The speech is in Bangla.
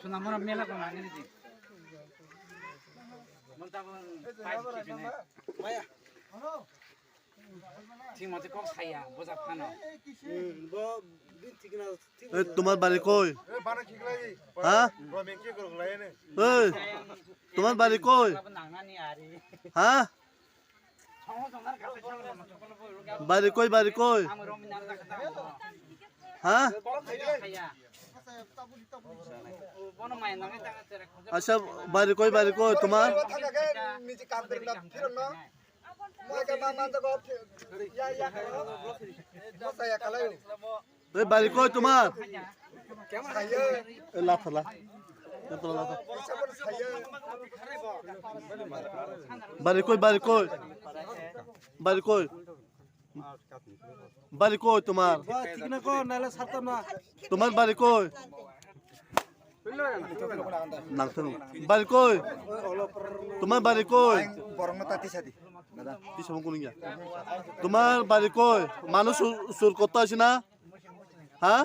Sunamora mela ko nangin di. Montabon pai kibine. Maya. ঠিক মতে কক ছাইয়া বোঝা ফানো তোমার বাড়ি কই হ্যাঁ এই তোমার বাড়ি কই হ্যাঁ বাড়ি কই হ্যাঁ আচ্ছা বাড়ি কই তোমার বাড়ি কই তোমার বাড়ি কই তোমার তোমার বাড়ি কই বাড়ি কই তোমার বাড়ি কই তোমার বাড়ি কই মানুষ চুর করতে আসে না হ্যাঁ